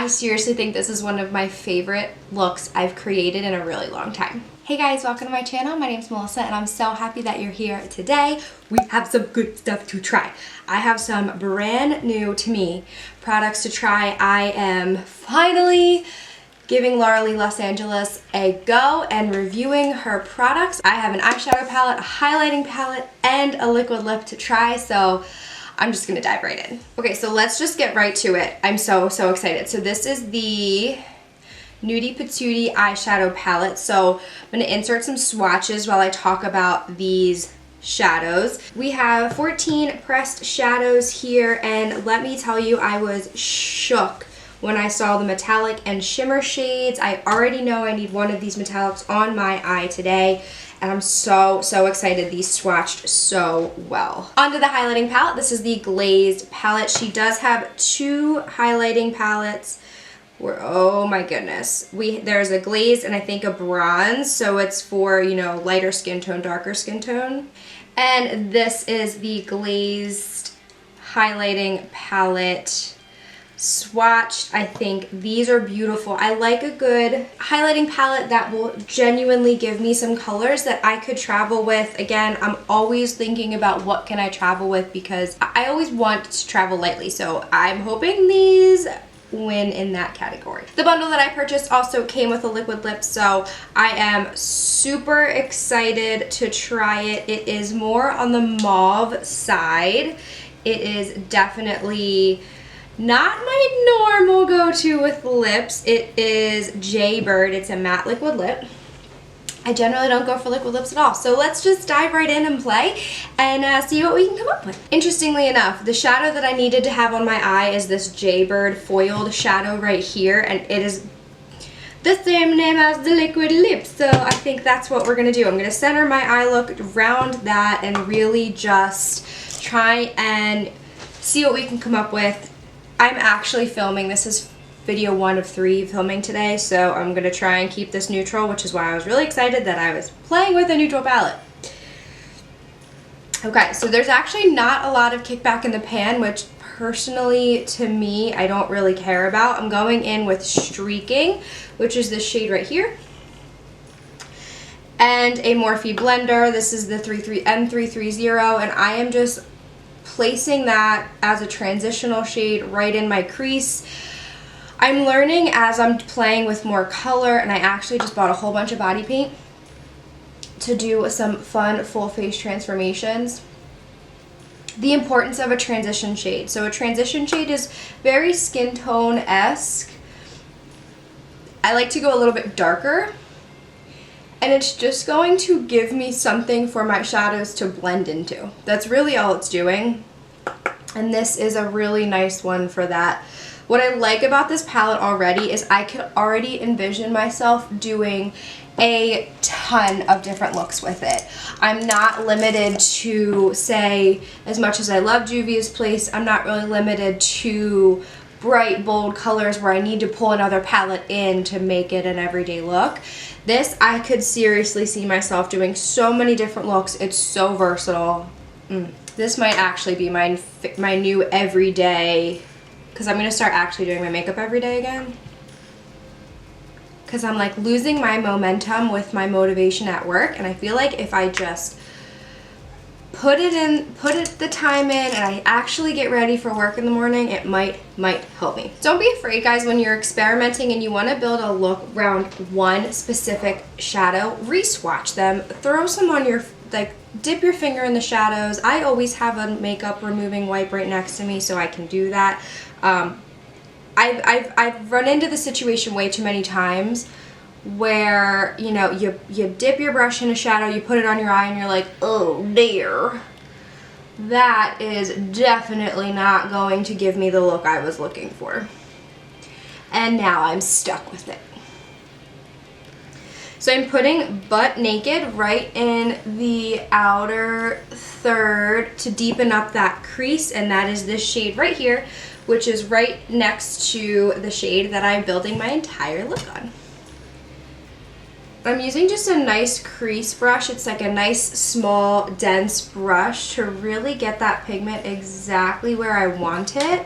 I seriously think this is one of my favorite looks I've created in a really long time. Hey guys, welcome to my channel. My name's Melissa and I'm so happy that you're here today. We have some good stuff to try. I have some brand new to me products to try. I am finally giving Laure Los Angeles a go and reviewing her products. I have an eyeshadow palette, a highlighting palette, and a liquid lip to try, so I'm just gonna dive right in. Okay, so let's just get right to it. I'm so excited. So this is the Nudie Patootie eyeshadow palette. So I'm gonna insert some swatches while I talk about these shadows. We have 14 pressed shadows here, and let me tell you, I was shook when I saw the metallic and shimmer shades. I already know I need one of these metallics on my eye today, and I'm so excited. These swatched so well. Onto the highlighting palette. This is the glazed palette. She does have two highlighting palettes. Oh my goodness. There's a glazed and I think a bronze, so it's for, you know, lighter skin tone, darker skin tone. And this is the glazed highlighting palette. Swatched, I think these are beautiful. I like a good highlighting palette that will genuinely give me some colors that I could travel with. Again, I'm always thinking about what can I travel with because I always want to travel lightly, so I'm hoping these win in that category. The bundle that I purchased also came with a liquid lip, so I am super excited to try it. It is more on the mauve side. It is definitely not my normal go-to with lips. It is Jaybird. It's a matte liquid lip. I generally don't go for liquid lips at all. So let's just dive right in and play and see what we can come up with. Interestingly enough, the shadow that I needed to have on my eye is this Jaybird foiled shadow right here, and it is the same name as the liquid lip. So I think that's what we're gonna do. I'm gonna center my eye look around that and really just try and see what we can come up with. I'm actually filming. This is video 1 of 3 filming today, so I'm gonna try and keep this neutral, which is why I was really excited that I was playing with a neutral palette. Okay, so there's actually not a lot of kickback in the pan, which personally to me I don't really care about. I'm going in with Streaking, which is this shade right here, and a Morphe blender. This is the M330, and I am just placing that as a transitional shade right in my crease. I'm learning as I'm playing with more color, and I actually just bought a whole bunch of body paint to do some fun full face transformations. The importance of a transition shade. So a transition shade is very skin tone-esque. I like to go a little bit darker, and it's just going to give me something for my shadows to blend into. That's really all it's doing, and this is a really nice one for that. What I like about this palette already is I could already envision myself doing a ton of different looks with it. I'm not limited to, say, as much as I love Juvia's Place, I'm not really limited to bright, bold colors where I need to pull another palette in to make it an everyday look. This, I could seriously see myself doing so many different looks. It's so versatile. This might actually be my new everyday, because I'm going to start actually doing my makeup every day again. Because I'm like losing my momentum with my motivation at work, and I feel like if I just put the time in and I actually get ready for work in the morning, it might help me. Don't be afraid, guys, when you're experimenting and you want to build a look around one specific shadow, re-swatch them, throw some on your, like, dip your finger in the shadows. I always have a makeup removing wipe right next to me so I can do that. I've run into the situation way too many times where, you know, you dip your brush in a shadow, you put it on your eye, and you're like, oh dear, that is definitely not going to give me the look I was looking for. And now I'm stuck with it. So I'm putting Butt Naked right in the outer third to deepen up that crease, and that is this shade right here, which is right next to the shade that I'm building my entire look on. I'm using just a nice crease brush. It's like a nice, small, dense brush to really get that pigment exactly where I want it.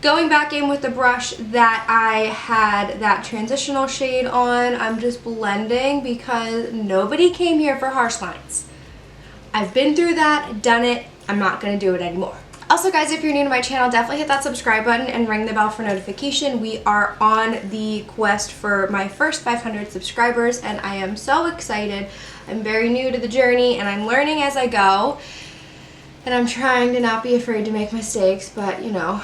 Going back in with the brush that I had that transitional shade on, I'm just blending because nobody came here for harsh lines. I've been through that, done it, I'm not gonna do it anymore. Also guys, if you're new to my channel, definitely hit that subscribe button and ring the bell for notification. We are on the quest for my first 500 subscribers and I am so excited. I'm very new to the journey and I'm learning as I go. And I'm trying to not be afraid to make mistakes, but you know,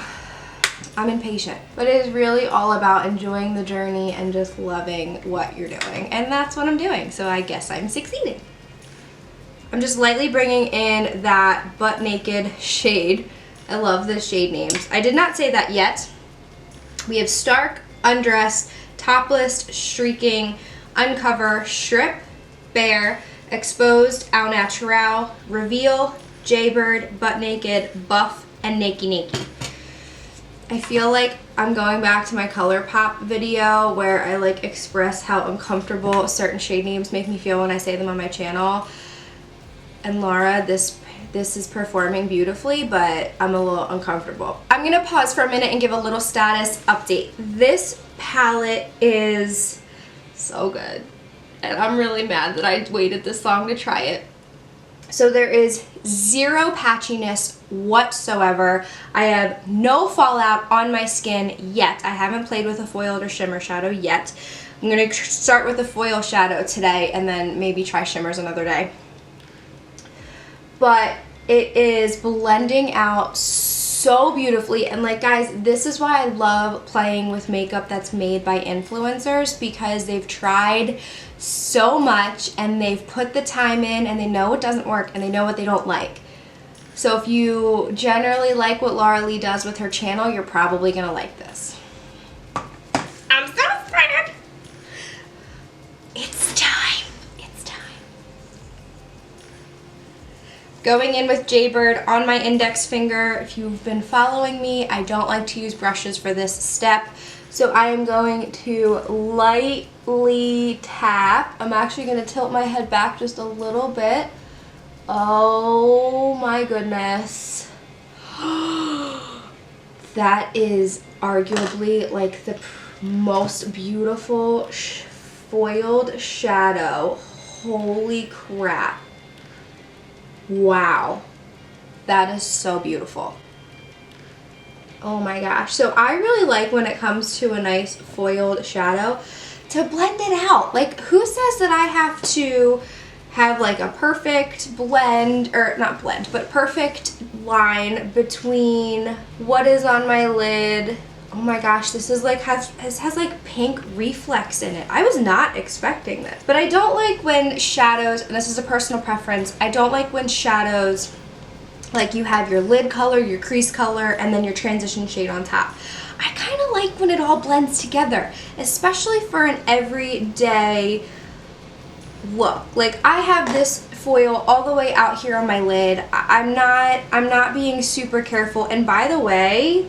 I'm impatient. But it is really all about enjoying the journey and just loving what you're doing. And that's what I'm doing, so I guess I'm succeeding. I'm just lightly bringing in that butt naked shade. I love the shade names. I did not say that yet. We have stark, undress, topless, streaking, uncover, strip, bare, exposed, au naturel, reveal, jaybird, butt naked, buff, and naked naked. I feel like I'm going back to my ColourPop video where I like express how uncomfortable certain shade names make me feel when I say them on my channel. And Laura, this is performing beautifully, but I'm a little uncomfortable. I'm gonna pause for a minute and give a little status update. This palette is so good, and I'm really mad that I waited this long to try it. So there is zero patchiness whatsoever. I have no fallout on my skin yet. I haven't played with a foiled or shimmer shadow yet. I'm gonna start with a foil shadow today and then maybe try shimmers another day. But it is blending out so beautifully, and like guys, this is why I love playing with makeup that's made by influencers, because they've tried so much and they've put the time in and they know what doesn't work and they know what they don't like. So if you generally like what Laura Lee does with her channel, you're probably gonna like this. I'm so excited. It's time. Going in with Jaybird on my index finger. If you've been following me, I don't like to use brushes for this step. So I am going to lightly tap. I'm actually going to tilt my head back just a little bit. Oh my goodness. That is arguably like the most beautiful foiled shadow. Holy crap. Wow, that is so beautiful. Oh my gosh. So I really like when it comes to a nice foiled shadow to blend it out. Like, who says that I have to have like a perfect blend, or not blend, but perfect line between what is on my lid. Oh my gosh, this is like this has like pink reflex in it. I was not expecting this. But I don't like when shadows, and this is a personal preference, I don't like when shadows, like you have your lid color, your crease color, and then your transition shade on top. I kind of like when it all blends together, especially for an everyday look. Like I have this foil all the way out here on my lid. I'm not being super careful. And by the way,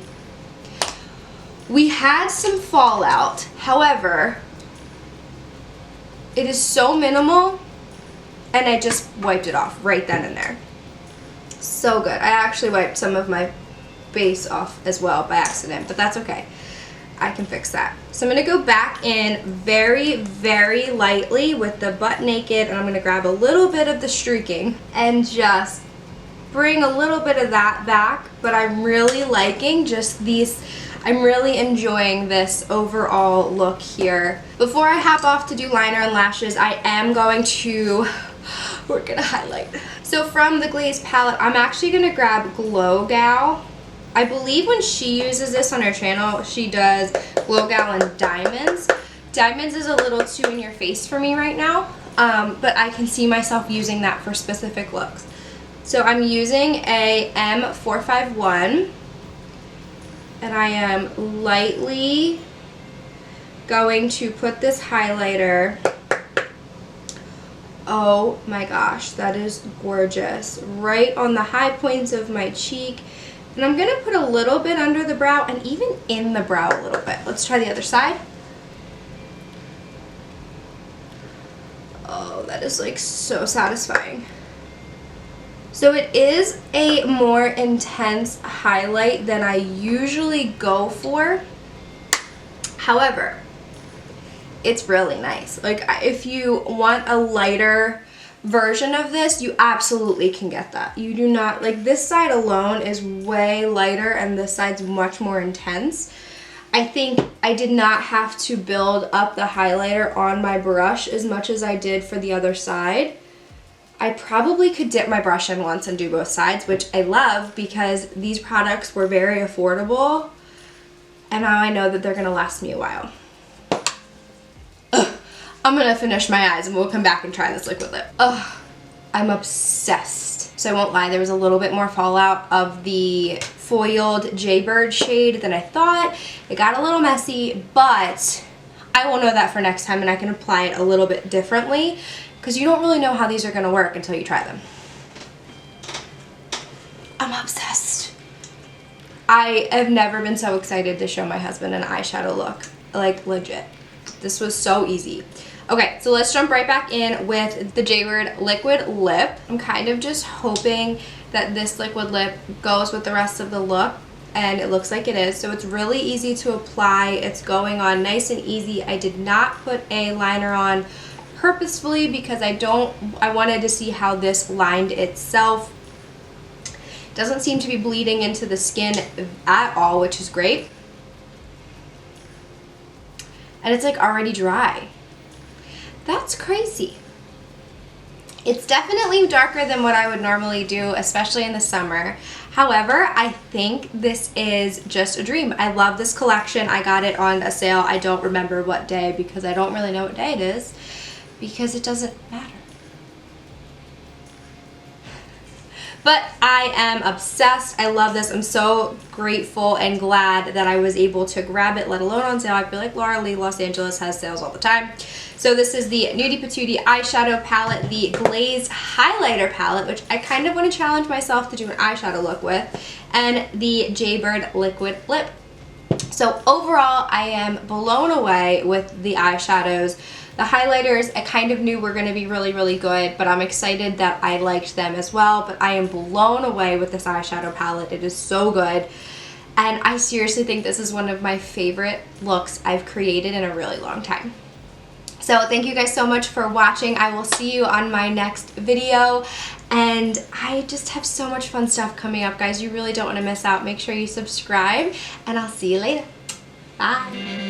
we had some fallout, however, it is so minimal, and I just wiped it off right then and there. So good. I actually wiped some of my base off as well by accident, but that's okay. I can fix that. So I'm going to go back in very, very lightly with the butt naked, and I'm going to grab a little bit of the streaking and just bring a little bit of that back, but I'm really liking just these. I'm really enjoying this overall look here. Before I hop off to do liner and lashes, I am going to, we're gonna highlight. So from the Glazed palette, I'm actually gonna grab Glow Gal. I believe when she uses this on her channel, she does Glow Gal and Diamonds. Diamonds is a little too in your face for me right now, but I can see myself using that for specific looks. So I'm using a M451. And I am lightly going to put this highlighter. Oh my gosh, that is gorgeous. Right on the high points of my cheek. And I'm going to put a little bit under the brow and even in the brow a little bit. Let's try the other side. Oh, that is like so satisfying. So it is a more intense highlight than I usually go for. However, it's really nice. Like, if you want a lighter version of this, you absolutely can get that. You do not, like, this side alone is way lighter and this side's much more intense. I think I did not have to build up the highlighter on my brush as much as I did for the other side. I probably could dip my brush in once and do both sides, which I love because these products were very affordable and now I know that they're gonna last me a while. Ugh. I'm gonna finish my eyes and we'll come back and try this liquid lip. Ugh, I'm obsessed. So I won't lie, there was a little bit more fallout of the foiled Jaybird shade than I thought. It got a little messy, but I will know that for next time and I can apply it a little bit differently because you don't really know how these are gonna work until you try them. I'm obsessed. I have never been so excited to show my husband an eyeshadow look. Like, legit. This was so easy. Okay, so let's jump right back in with the Jaybird liquid lip. I'm kind of just hoping that this liquid lip goes with the rest of the look, and it looks like it is. So it's really easy to apply. It's going on nice and easy. I did not put a liner on purposefully because I wanted to see how this lined itself. Doesn't seem to be bleeding into the skin at all, which is great. And it's like already dry. That's crazy. It's definitely darker than what I would normally do, especially in the summer. However, I think this is just a dream. I love this collection. I got it on a sale. I don't remember what day because I don't really know what day it is because it doesn't matter. But I am obsessed. I love this. I'm so grateful and glad that I was able to grab it, let alone on sale. I feel like Laure Los Angeles has sales all the time. So this is the Nudie Patootie eyeshadow palette, the glazed highlighter palette, which I kind of want to challenge myself to do an eyeshadow look with, and the Jaybird liquid lip. So overall, I am blown away with the eyeshadows. The highlighters, I kind of knew were going to be really, really good, but I'm excited that I liked them as well. But I am blown away with this eyeshadow palette. It is so good. And I seriously think this is one of my favorite looks I've created in a really long time. So thank you guys so much for watching. I will see you on my next video. And I just have so much fun stuff coming up, guys. You really don't want to miss out. Make sure you subscribe, and I'll see you later. Bye.